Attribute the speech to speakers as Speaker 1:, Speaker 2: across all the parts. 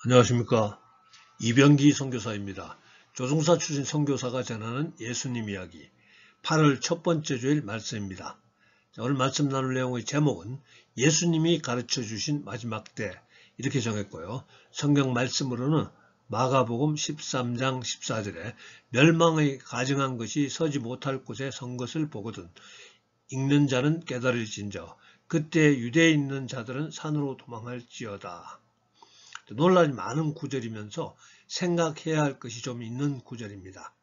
Speaker 1: 안녕하십니까. 이병기 선교사입니다. 조종사 출신 선교사가 전하는 예수님 이야기 8월 첫 번째 주일 말씀입니다. 오늘 말씀 나눌 내용의 제목은 예수님이 가르쳐 주신 마지막 때 이렇게 정했고요. 성경 말씀으로는 마가복음 13장 14절에 멸망의 가증한 것이 서지 못할 곳에 선 것을 보거든 읽는 자는 깨달을진저 그때 유대에 있는 자들은 산으로 도망할지어다. 논란이 많은 구절이면서 생각해야 할 것이 좀 있는 구절입니다.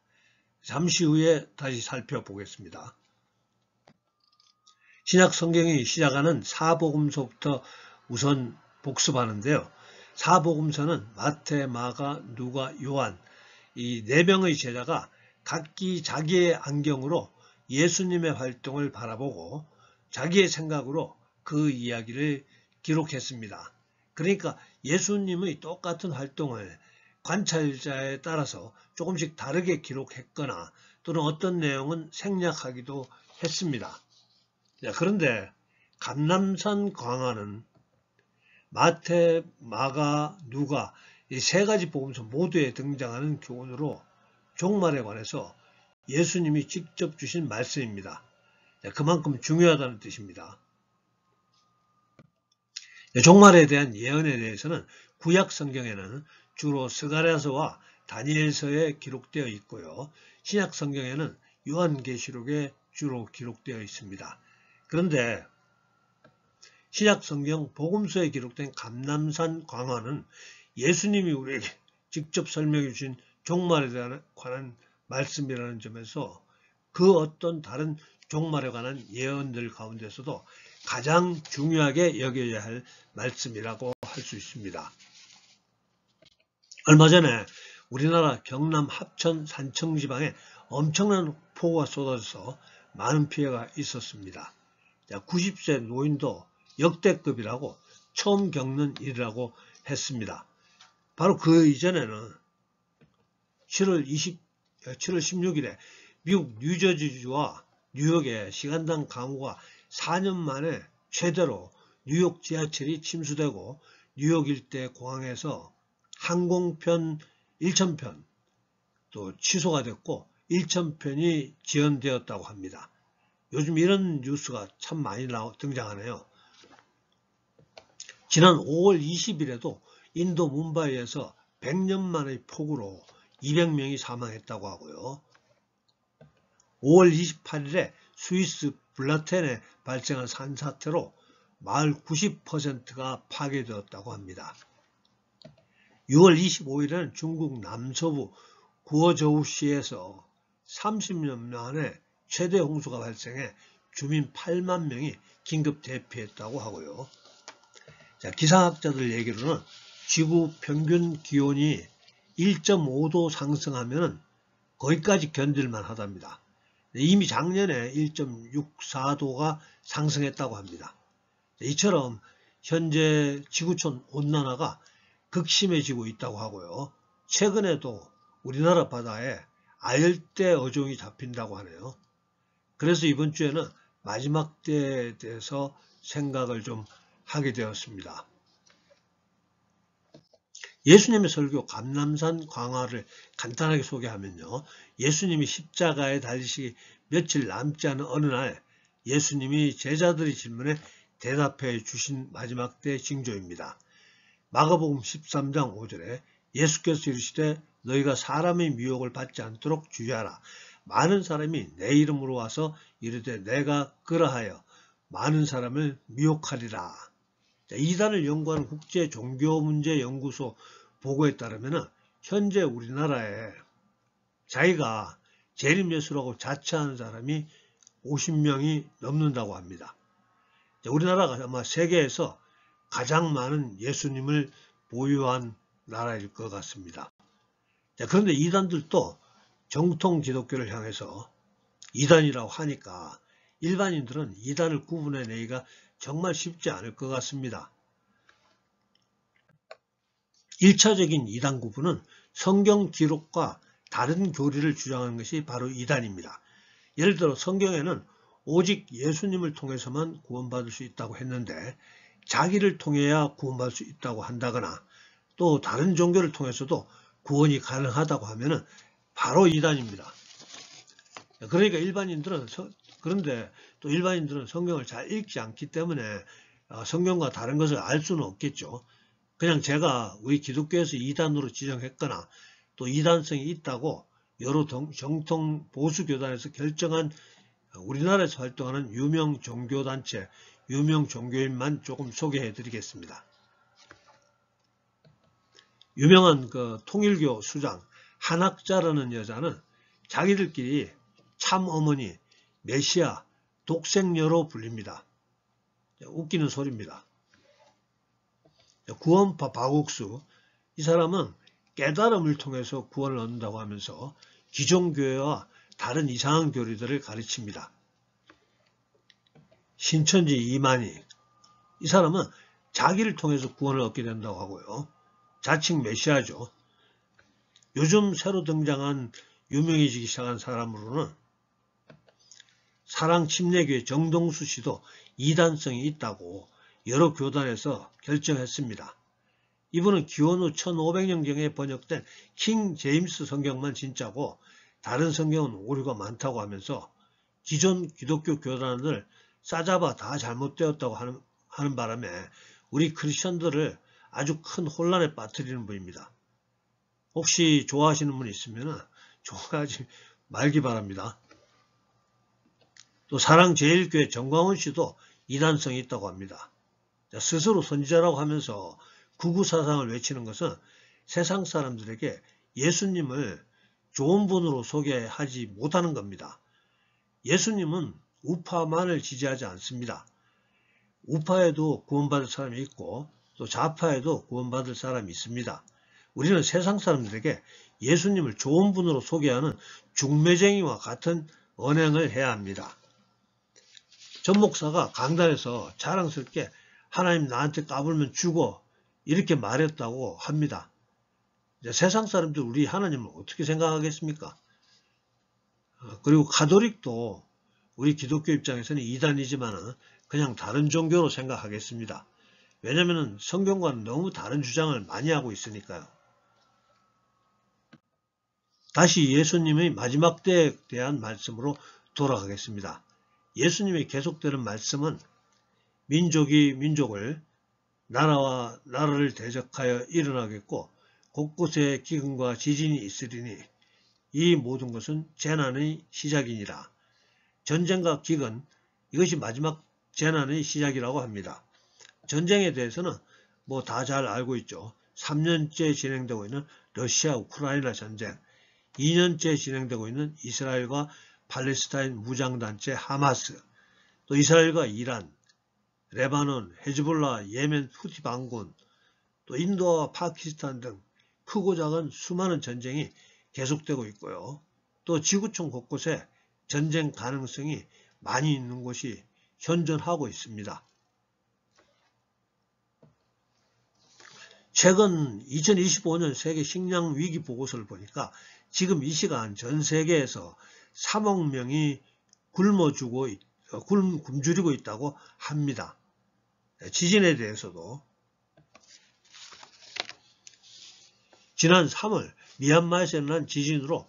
Speaker 1: 잠시 후에 다시 살펴보겠습니다. 신약 성경이 시작하는 사복음서부터 우선 복습하는데요. 사복음서는 마태, 마가, 누가, 요한 이 4명의 제자가 각기 자기의 안경으로 예수님의 활동을 바라보고 자기의 생각으로 그 이야기를 기록했습니다. 그러니까 예수님의 똑같은 활동을 관찰자에 따라서 조금씩 다르게 기록했거나 또는 어떤 내용은 생략하기도 했습니다. 그런데 감람산 광화는 마태, 마가, 누가 이 3가지 복음서 모두에 등장하는 교훈으로 종말에 관해서 예수님이 직접 주신 말씀입니다. 그만큼 중요하다는 뜻입니다. 종말에 대한 예언에 대해서는 구약 성경에는 주로 스가랴서와 다니엘서에 기록되어 있고요. 신약 성경에는 요한계시록에 주로 기록되어 있습니다. 그런데 신약 성경 복음서에 기록된 감람산 광화는 예수님이 우리에게 직접 설명해 주신 종말에 관한 말씀이라는 점에서 그 어떤 다른 종말에 관한 예언들 가운데서도 가장 중요하게 여겨야 할 말씀이라고 할 수 있습니다. 얼마 전에 우리나라 경남 합천 산청 지방에 엄청난 폭우가 쏟아져서 많은 피해가 있었습니다. 90세 노인도 역대급이라고 처음 겪는 일이라고 했습니다. 바로 그 이전에는 7월 16일에 미국 뉴저지주와 뉴욕의 시간당 강우가 4년 만에 최대로 뉴욕 지하철이 침수되고 뉴욕 일대 공항에서 항공편 1,000편 또 취소가 됐고 1,000편이 지연되었다고 합니다. 요즘 이런 뉴스가 참 많이 등장하네요. 지난 5월 20일에도 인도 뭄바이에서 100년 만의 폭우로 200명이 사망했다고 하고요. 5월 28일에 스위스 블라텐에 발생한 산사태로 마을 90%가 파괴되었다고 합니다. 6월 25일에는 중국 남서부 구어저우시에서 30년 만에 최대 홍수가 발생해 주민 8만 명이 긴급 대피했다고 하고요. 기상학자들 얘기로는 지구 평균 기온이 1.5도 상승하면 거기까지 견딜만 하답니다. 이미 작년에 1.64도가 상승했다고 합니다. 이처럼 현재 지구촌 온난화가 극심해지고 있다고 하고요. 최근에도 우리나라 바다에 아열대 어종이 잡힌다고 하네요. 그래서 이번 주에는 마지막 때에 대해서 생각을 좀 하게 되었습니다. 예수님의 설교 감람산 광화를 간단하게 소개하면요. 예수님이 십자가에 달리시기 며칠 남지 않은 어느 날 예수님이 제자들의 질문에 대답해 주신 마지막 때 징조입니다. 마가복음 13장 5절에 예수께서 이르시되 너희가 사람의 미혹을 받지 않도록 주의하라. 많은 사람이 내 이름으로 와서 이르되 내가 그러하여 많은 사람을 미혹하리라. 이단을 연구하는 국제종교문제연구소 보고에 따르면 현재 우리나라에 자기가 재림예수라고 자처하는 사람이 50명이 넘는다고 합니다. 우리나라가 아마 세계에서 가장 많은 예수님을 보유한 나라일 것 같습니다. 그런데 이단들도 정통 기독교를 향해서 이단이라고 하니까 일반인들은 이단을 구분해내기가 정말 쉽지 않을 것 같습니다. 1차적인 이단 구분은 성경 기록과 다른 교리를 주장하는 것이 바로 이단입니다. 예를 들어 성경에는 오직 예수님을 통해서만 구원받을 수 있다고 했는데 자기를 통해야 구원받을 수 있다고 한다거나 또 다른 종교를 통해서도 구원이 가능하다고 하면은 바로 이단입니다. 그러니까 그런데 또 일반인들은 성경을 잘 읽지 않기 때문에 성경과 다른 것을 알 수는 없겠죠. 그냥 제가 우리 기독교에서 이단으로 지정했거나 또 이단성이 있다고 여러 정통 보수교단에서 결정한 우리나라에서 활동하는 유명 종교단체, 유명 종교인만 조금 소개해 드리겠습니다. 유명한 그 통일교 수장 한학자라는 여자는 자기들끼리 참어머니, 메시아, 독생녀로 불립니다. 웃기는 소리입니다. 구원파 박옥수, 이 사람은 깨달음을 통해서 구원을 얻는다고 하면서 기존 교회와 다른 이상한 교리들을 가르칩니다. 신천지 이만희, 이 사람은 자기를 통해서 구원을 얻게 된다고 하고요. 자칭 메시아죠. 요즘 새로 등장한 유명해지기 시작한 사람으로는 사랑침례교회 정동수 씨도 이단성이 있다고 여러 교단에서 결정했습니다. 이분은 기원 후 1500년경에 번역된 킹 제임스 성경만 진짜고 다른 성경은 오류가 많다고 하면서 기존 기독교 교단을 싸잡아 다 잘못되었다고 하는 바람에 우리 크리스천들을 아주 큰 혼란에 빠뜨리는 분입니다. 혹시 좋아하시는 분 있으면 좋아하지 말기 바랍니다. 또 사랑제일교회 정광훈 씨도 이단성이 있다고 합니다. 스스로 선지자라고 하면서 구구사상을 외치는 것은 세상 사람들에게 예수님을 좋은 분으로 소개하지 못하는 겁니다. 예수님은 우파만을 지지하지 않습니다. 우파에도 구원받을 사람이 있고 또 좌파에도 구원받을 사람이 있습니다. 우리는 세상 사람들에게 예수님을 좋은 분으로 소개하는 중매쟁이와 같은 언행을 해야 합니다. 전 목사가 강단에서 자랑스럽게 하나님 나한테 까불면 죽어 이렇게 말했다고 합니다. 세상 사람들 우리 하나님을 어떻게 생각하겠습니까? 그리고 가톨릭도 우리 기독교 입장에서는 이단이지만 그냥 다른 종교로 생각하겠습니다. 왜냐하면 성경과는 너무 다른 주장을 많이 하고 있으니까요. 다시 예수님의 마지막 때에 대한 말씀으로 돌아가겠습니다. 예수님의 계속되는 말씀은 민족이 민족을, 나라와 나라를 대적하여 일어나겠고 곳곳에 기근과 지진이 있으리니 이 모든 것은 재난의 시작이니라. 전쟁과 기근, 이것이 마지막 재난의 시작이라고 합니다. 전쟁에 대해서는 뭐 다 잘 알고 있죠. 3년째 진행되고 있는 러시아 우크라이나 전쟁, 2년째 진행되고 있는 이스라엘과 팔레스타인 무장단체 하마스, 또 이스라엘과 이란, 레바논, 헤즈볼라, 예멘 후티 반군, 또 인도와 파키스탄 등 크고 작은 수많은 전쟁이 계속되고 있고요. 또 지구촌 곳곳에 전쟁 가능성이 많이 있는 곳이 현존하고 있습니다. 최근 2025년 세계 식량 위기 보고서를 보니까 지금 이 시간 전 세계에서 3억 명이 굶주리고 있다고 합니다. 지진에 대해서도 지난 3월 미얀마에서 일어난 지진으로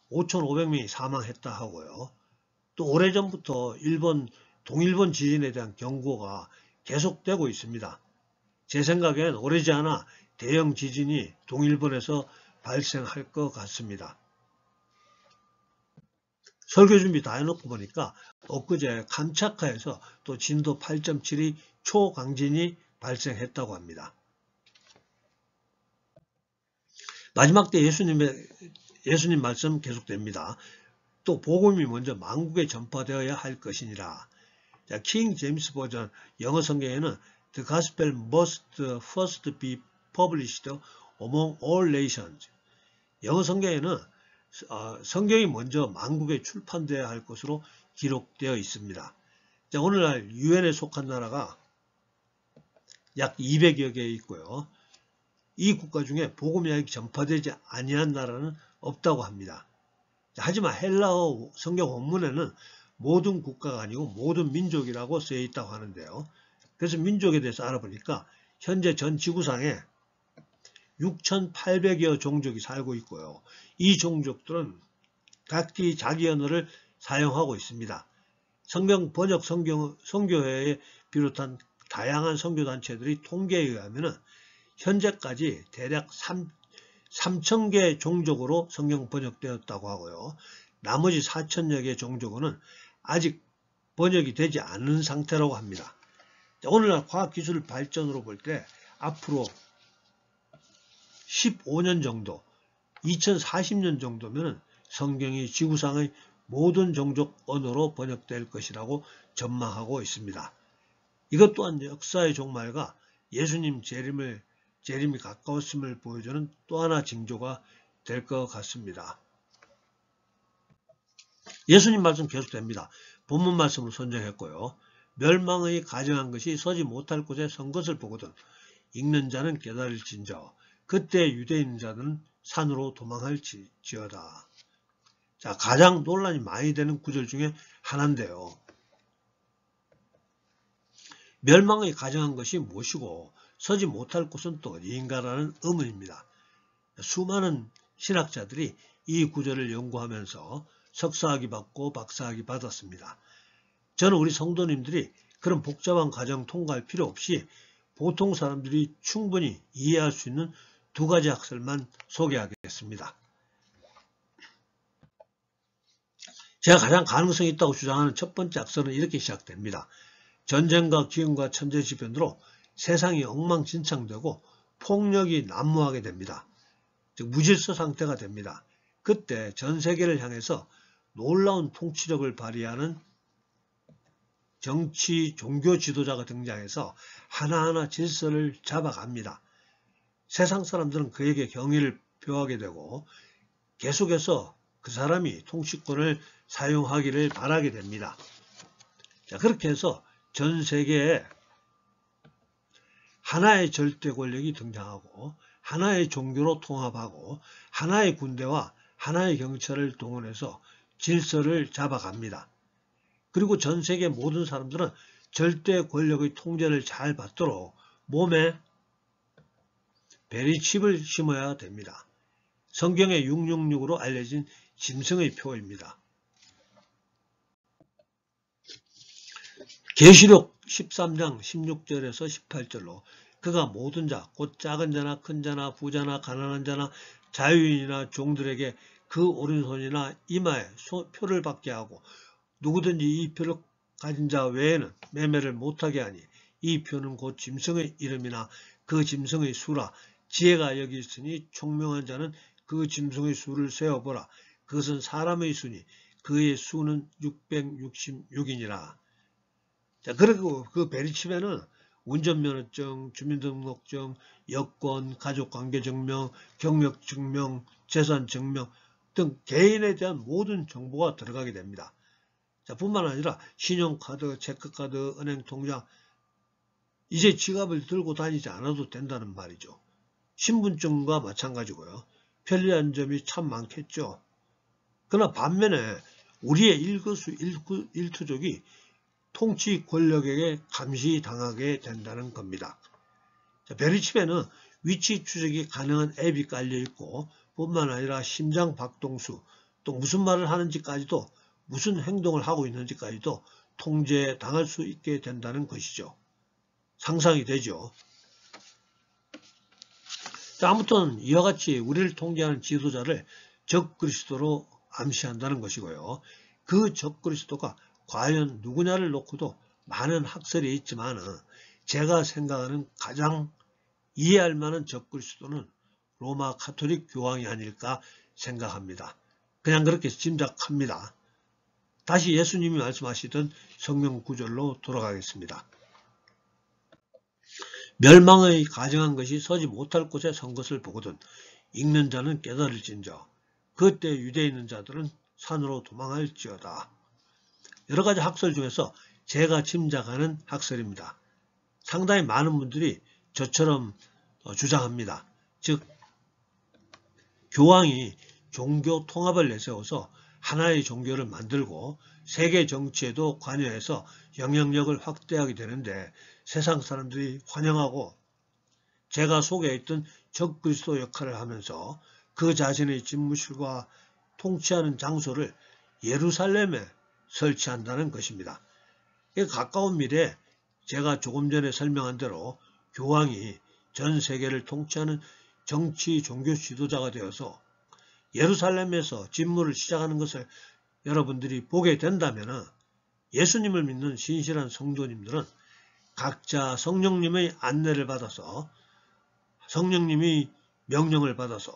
Speaker 1: 5,500명이 사망했다 하고요. 또 오래전부터 동일본 지진에 대한 경고가 계속되고 있습니다. 제 생각엔 오래지 않아 대형 지진이 동일본에서 발생할 것 같습니다. 설교 준비 다 해놓고 보니까 엊그제 캄차카에서 또 진도 8.7의 초강진이 발생했다고 합니다. 마지막 때 예수님 말씀 계속됩니다. 또 복음이 먼저 만국에 전파되어야 할 것이니라. 자, 킹 제임스 버전 영어 성경에는 The gospel must first be published among all nations. 영어 성경에는 성경이 먼저 만국에 출판되어야 할 것으로 기록되어 있습니다. 자, 오늘날 유엔에 속한 나라가 약 200여 개 있고요. 이 국가 중에 복음이 아직 전파되지 아니한 나라는 없다고 합니다. 하지만 헬라어 성경 원문에는 모든 국가가 아니고 모든 민족이라고 쓰여 있다고 하는데요. 그래서 민족에 대해서 알아보니까 현재 전 지구상에 6,800여 종족이 살고 있고요. 이 종족들은 각기 자기 언어를 사용하고 있습니다. 성경 번역 선교회에 비롯한 다양한 선교단체들이 통계에 의하면 현재까지 대략 3,000개 종족으로 성경 번역되었다고 하고요. 나머지 4,000여 개 종족은 아직 번역이 되지 않은 상태라고 합니다. 오늘날 과학기술 발전으로 볼 때 앞으로 15년 정도, 2040년 정도면 성경이 지구상의 모든 종족 언어로 번역될 것이라고 전망하고 있습니다. 이것 또한 역사의 종말과 예수님 재림이 가까웠음을 보여주는 또 하나 징조가 될 것 같습니다. 예수님 말씀 계속됩니다. 본문 말씀으로 선정했고요. 멸망의 가정한 것이 서지 못할 곳에 선 것을 보거든 읽는 자는 깨달을진저 그때 유대인 자들은 산으로 도망할지어다. 자, 가장 논란이 많이 되는 구절 중에 하나인데요. 멸망의 가정한 것이 무엇이고 서지 못할 곳은 또 어디인가라는 의문입니다. 수많은 신학자들이 이 구절을 연구하면서 석사학위 받고 박사학위 받았습니다. 저는 우리 성도님들이 그런 복잡한 과정 통과할 필요 없이 보통 사람들이 충분히 이해할 수 있는 두 가지 학설만 소개하겠습니다. 제가 가장 가능성이 있다고 주장하는 첫 번째 학설은 이렇게 시작됩니다. 전쟁과 기근과 천재지변으로 세상이 엉망진창되고 폭력이 난무하게 됩니다. 즉 무질서 상태가 됩니다. 그때 전 세계를 향해서 놀라운 통치력을 발휘하는 정치, 종교 지도자가 등장해서 하나하나 질서를 잡아갑니다. 세상 사람들은 그에게 경의를 표하게 되고 계속해서 그 사람이 통치권을 사용하기를 바라게 됩니다. 자, 그렇게 해서 전 세계에 하나의 절대 권력이 등장하고 하나의 종교로 통합하고 하나의 군대와 하나의 경찰을 동원해서 질서를 잡아갑니다. 그리고 전 세계 모든 사람들은 절대 권력의 통제를 잘 받도록 몸에 베리칩을 심어야 됩니다. 성경의 666으로 알려진 짐승의 표입니다. 계시록 13장 16절에서 18절로 그가 모든 자, 곧 작은 자나 큰 자나 부자나 가난한 자나 자유인이나 종들에게 그 오른손이나 이마에 표를 받게 하고 누구든지 이 표를 가진 자 외에는 매매를 못하게 하니 이 표는 곧 짐승의 이름이나 그 짐승의 수라. 지혜가 여기 있으니 총명한 자는 그 짐승의 수를 세어보라. 그것은 사람의 수니 그의 수는 666이니라. 자, 그리고 그 베리칩에는 운전면허증, 주민등록증, 여권, 가족관계증명, 경력증명, 재산증명 등 개인에 대한 모든 정보가 들어가게 됩니다. 자, 뿐만 아니라 신용카드, 체크카드, 은행통장, 이제 지갑을 들고 다니지 않아도 된다는 말이죠. 신분증과 마찬가지고요. 편리한 점이 참 많겠죠. 그러나 반면에 우리의 일거수일투족이 통치 권력에게 감시당하게 된다는 겁니다. 자, 베리칩에는 위치 추적이 가능한 앱이 깔려 있고 뿐만 아니라 심장 박동수, 또 무슨 말을 하는지까지도 무슨 행동을 하고 있는지까지도 통제당할 수 있게 된다는 것이죠. 상상이 되죠. 자, 아무튼 이와 같이 우리를 통제하는 지도자를 적그리스도로 암시한다는 것이고요. 그 적그리스도가 과연 누구냐를 놓고도 많은 학설이 있지만 제가 생각하는 가장 이해할 만한 적그리스도는 로마 가톨릭 교황이 아닐까 생각합니다. 그냥 그렇게 짐작합니다. 다시 예수님이 말씀하시던 성경 구절로 돌아가겠습니다. 멸망의 가정한 것이 서지 못할 곳에 선 것을 보거든 읽는 자는 깨달을진저 그때 유대에 있는 자들은 산으로 도망할지어다. 여러가지 학설 중에서 제가 짐작하는 학설입니다. 상당히 많은 분들이 저처럼 주장합니다. 즉 교황이 종교 통합을 내세워서 하나의 종교를 만들고 세계 정치에도 관여해서 영향력을 확대하게 되는데 세상 사람들이 환영하고 제가 소개했던 적그리스도 역할을 하면서 그 자신의 집무실과 통치하는 장소를 예루살렘에 설치한다는 것입니다. 가까운 미래에 제가 조금 전에 설명한 대로 교황이 전 세계를 통치하는 정치 종교 지도자가 되어서 예루살렘에서 집무를 시작하는 것을 여러분들이 보게 된다면 예수님을 믿는 신실한 성도님들은 각자 성령님의 안내를 받아서 성령님의 명령을 받아서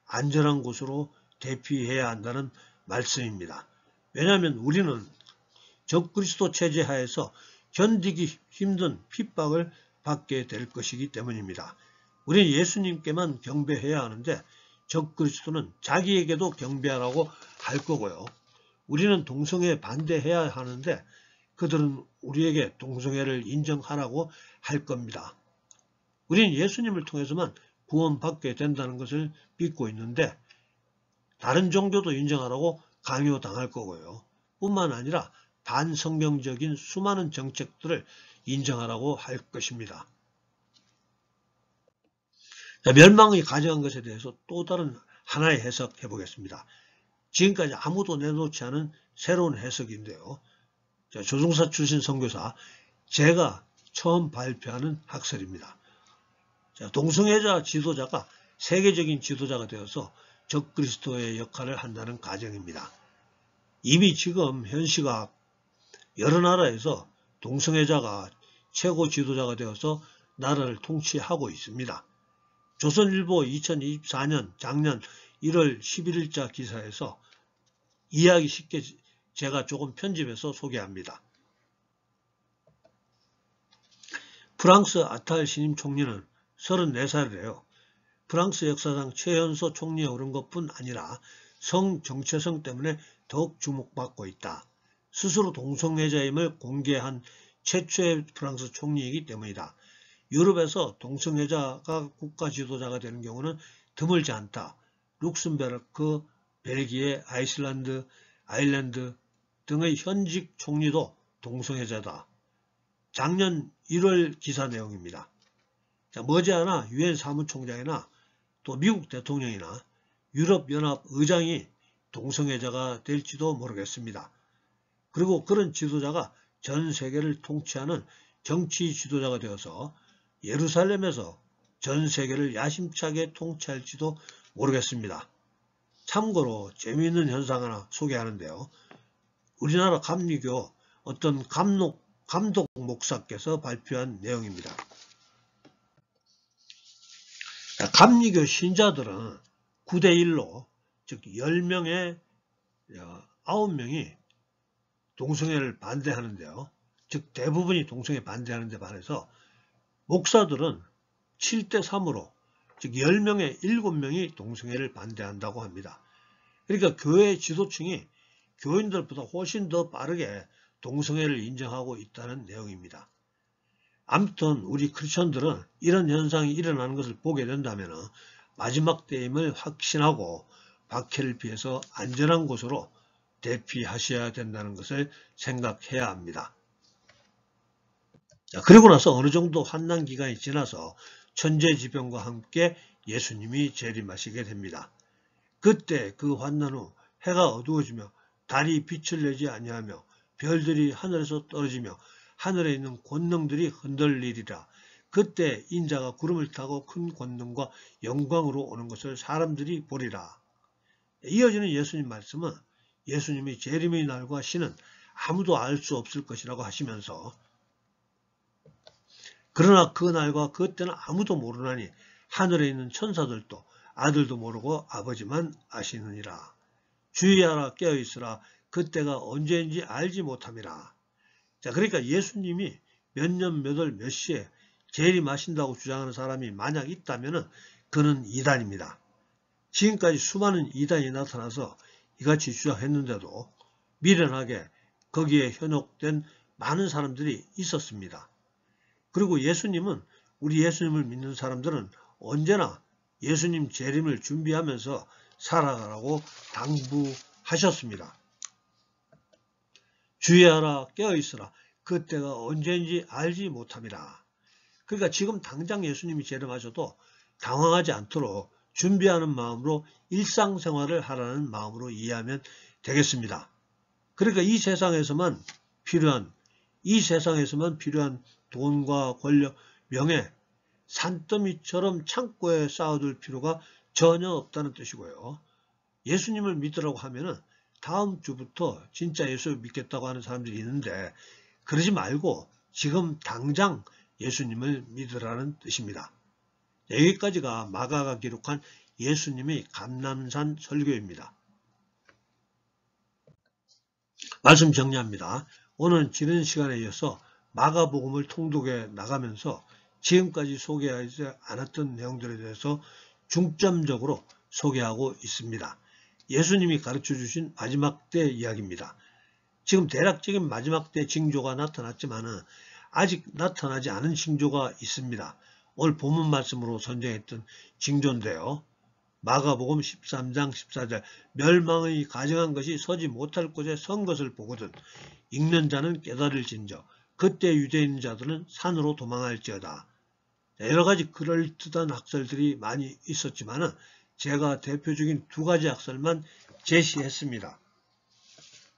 Speaker 1: 안전한 곳으로 대피해야 한다는 말씀입니다. 왜냐하면 우리는 적그리스도 체제 하에서 견디기 힘든 핍박을 받게 될 것이기 때문입니다. 우리는 예수님께만 경배해야 하는데 적그리스도는 자기에게도 경배하라고 할 거고요. 우리는 동성애에 반대해야 하는데 그들은 우리에게 동성애를 인정하라고 할 겁니다. 우리는 예수님을 통해서만 구원받게 된다는 것을 믿고 있는데 다른 종교도 인정하라고 강요당할 거고요. 뿐만 아니라 반성경적인 수많은 정책들을 인정하라고 할 것입니다. 멸망이 가정한 것에 대해서 또 다른 하나의 해석해 보겠습니다. 지금까지 아무도 내놓지 않은 새로운 해석인데요. 조종사 출신 선교사 제가 처음 발표하는 학설입니다. 동성애자 지도자가 세계적인 지도자가 되어서 적그리스도의 역할을 한다는 가정입니다. 이미 지금 현 시각 여러 나라에서 동성애자가 최고 지도자가 되어서 나라를 통치하고 있습니다. 조선일보 2024년 작년 1월 11일자 기사에서 이해하기 쉽게 제가 조금 편집해서 소개합니다. 프랑스 아탈 신임 총리는 34살이래요. 프랑스 역사상 최연소 총리에 오른 것뿐 아니라 성 정체성 때문에 더욱 주목받고 있다. 스스로 동성애자임을 공개한 최초의 프랑스 총리이기 때문이다. 유럽에서 동성애자가 국가 지도자가 되는 경우는 드물지 않다. 룩셈부르크, 벨기에, 아이슬란드, 아일랜드 등의 현직 총리도 동성애자다. 작년 1월 기사 내용입니다. 머지않아 유엔 사무총장이나 또 미국 대통령이나 유럽연합 의장이 동성애자가 될지도 모르겠습니다. 그리고 그런 지도자가 전 세계를 통치하는 정치 지도자가 되어서 예루살렘에서 전 세계를 야심차게 통치할지도 모르겠습니다. 참고로 재미있는 현상 하나 소개하는데요. 우리나라 감리교 어떤 감독 목사께서 발표한 내용입니다. 감리교 신자들은 9대1로 즉 10명에 9명이 동성애를 반대하는데요. 즉 대부분이 동성애 반대하는 데 반해서 목사들은 7대3으로 즉 10명에 7명이 동성애를 반대한다고 합니다. 그러니까 교회 지도층이 교인들보다 훨씬 더 빠르게 동성애를 인정하고 있다는 내용입니다. 아무튼 우리 크리스천들은 이런 현상이 일어나는 것을 보게 된다면 마지막 때임을 확신하고 박해를 피해서 안전한 곳으로 대피하셔야 된다는 것을 생각해야 합니다. 그리고 나서 어느 정도 환난 기간이 지나서 천재지변과 함께 예수님이 재림하시게 됩니다. 그때 그 환난 후 해가 어두워지며 달이 빛을 내지 아니하며 별들이 하늘에서 떨어지며 하늘에 있는 권능들이 흔들리리라. 그때 인자가 구름을 타고 큰 권능과 영광으로 오는 것을 사람들이 보리라. 이어지는 예수님 말씀은 예수님이 재림의 날과 시는 아무도 알 수 없을 것이라고 하시면서 그러나 그 날과 그 때는 아무도 모르나니 하늘에 있는 천사들도 아들도 모르고 아버지만 아시느니라. 주의하라 깨어있으라 그때가 언제인지 알지 못함이라. 자, 그러니까 예수님이 몇 년 몇 월 몇 시에 재림하신다고 주장하는 사람이 만약 있다면 그는 이단입니다. 지금까지 수많은 이단이 나타나서 이같이 주장했는데도 미련하게 거기에 현혹된 많은 사람들이 있었습니다. 그리고 예수님은 우리 예수님을 믿는 사람들은 언제나 예수님 재림을 준비하면서 살아가라고 당부하셨습니다. 주의하라 깨어있으라 그때가 언제인지 알지 못함이라. 그러니까 지금 당장 예수님이 재림하셔도 당황하지 않도록 준비하는 마음으로 일상생활을 하라는 마음으로 이해하면 되겠습니다. 그러니까 이 세상에서만 필요한 돈과 권력, 명예, 산더미처럼 창고에 쌓아둘 필요가 전혀 없다는 뜻이고요. 예수님을 믿으라고 하면은 다음 주부터 진짜 예수 믿겠다고 하는 사람들이 있는데 그러지 말고 지금 당장 예수님을 믿으라는 뜻입니다. 여기까지가 마가가 기록한 예수님의 감람산 설교입니다. 말씀 정리합니다. 오늘은 지난 시간에 이어서 마가복음을 통독해 나가면서 지금까지 소개하지 않았던 내용들에 대해서 중점적으로 소개하고 있습니다. 예수님이 가르쳐 주신 마지막 때 이야기입니다. 지금 대략적인 마지막 때 징조가 나타났지만 아직 나타나지 않은 징조가 있습니다. 오늘 본문 말씀으로 선정했던 징조인데요. 마가복음 13장 14절 멸망의 가증한 것이 서지 못할 곳에 선 것을 보거든 읽는 자는 깨달을진저 그때 유대인 자들은 산으로 도망할지어다. 여러가지 그럴듯한 학설들이 많이 있었지만 제가 대표적인 두 가지 학설만 제시했습니다.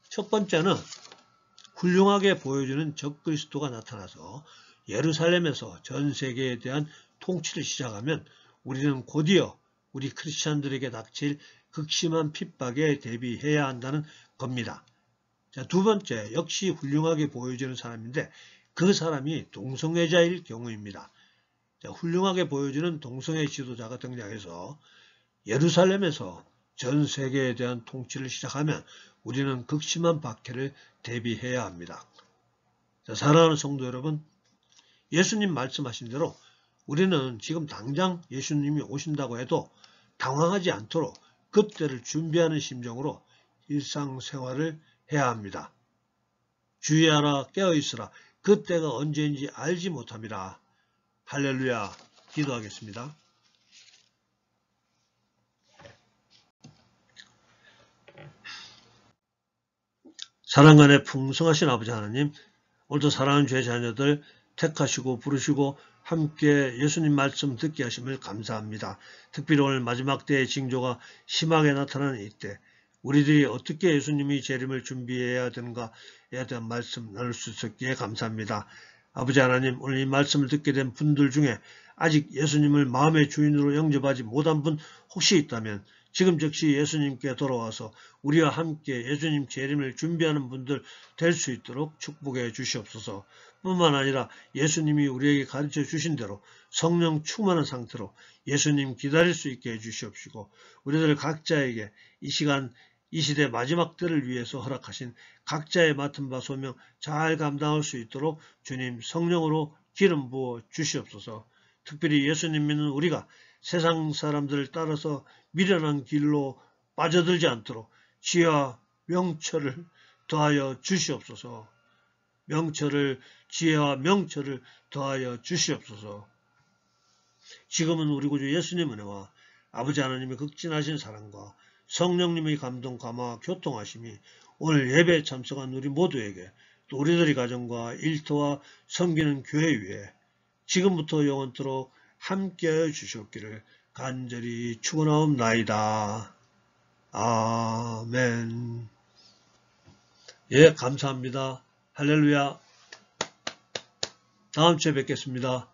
Speaker 1: 첫 번째는 훌륭하게 보여주는 적그리스도가 나타나서 예루살렘에서 전 세계에 대한 통치를 시작하면 우리는 곧이어 우리 크리스찬들에게 닥칠 극심한 핍박에 대비해야 한다는 겁니다. 자, 두 번째, 역시 훌륭하게 보여주는 사람인데 그 사람이 동성애자일 경우입니다. 자, 훌륭하게 보여주는 동성애 지도자가 등장해서 예루살렘에서 전 세계에 대한 통치를 시작하면 우리는 극심한 박해를 대비해야 합니다. 자, 사랑하는 성도 여러분, 예수님 말씀하신 대로 우리는 지금 당장 예수님이 오신다고 해도 당황하지 않도록 그때를 준비하는 심정으로 일상생활을 해야 합니다. 주의하라 깨어있으라 그때가 언제인지 알지 못함이라. 할렐루야. 기도하겠습니다. 사랑간에 풍성하신 아버지 하나님, 오늘도 사랑하는 죄 자녀들 택하시고 부르시고 함께 예수님 말씀 듣게 하심을 감사합니다. 특별히 오늘 마지막 때의 징조가 심하게 나타나는 이때 우리들이 어떻게 예수님이 재림을 준비해야 되는가에 대한 말씀 나눌 수 있었기에 감사합니다. 아버지 하나님, 오늘 이 말씀을 듣게 된 분들 중에 아직 예수님을 마음의 주인으로 영접하지 못한 분 혹시 있다면 지금 즉시 예수님께 돌아와서 우리와 함께 예수님 재림을 준비하는 분들 될 수 있도록 축복해 주시옵소서. 뿐만 아니라 예수님이 우리에게 가르쳐 주신 대로 성령 충만한 상태로 예수님 기다릴 수 있게 해 주시옵시고 우리들 각자에게 이 시간 이 시대 마지막 때를 위해서 허락하신 각자의 맡은 바 소명 잘 감당할 수 있도록 주님 성령으로 기름 부어 주시옵소서. 특별히 예수님 믿는 우리가 세상 사람들을 따라서 미련한 길로 빠져들지 않도록 지혜와 명철을 더하여 주시옵소서. 지혜와 명철을 더하여 주시옵소서. 지금은 우리 구주 예수님 은혜와 아버지 하나님의 극진하신 사랑과 성령님의 감동 감화와 교통하심이 오늘 예배에 참석한 우리 모두에게 또 우리들의 가정과 일터와 섬기는 교회 위에 지금부터 영원토록 함께하여 주시옵기를 간절히 축원하옵나이다. 아멘. 예, 감사합니다. 할렐루야. 다음 주에 뵙겠습니다.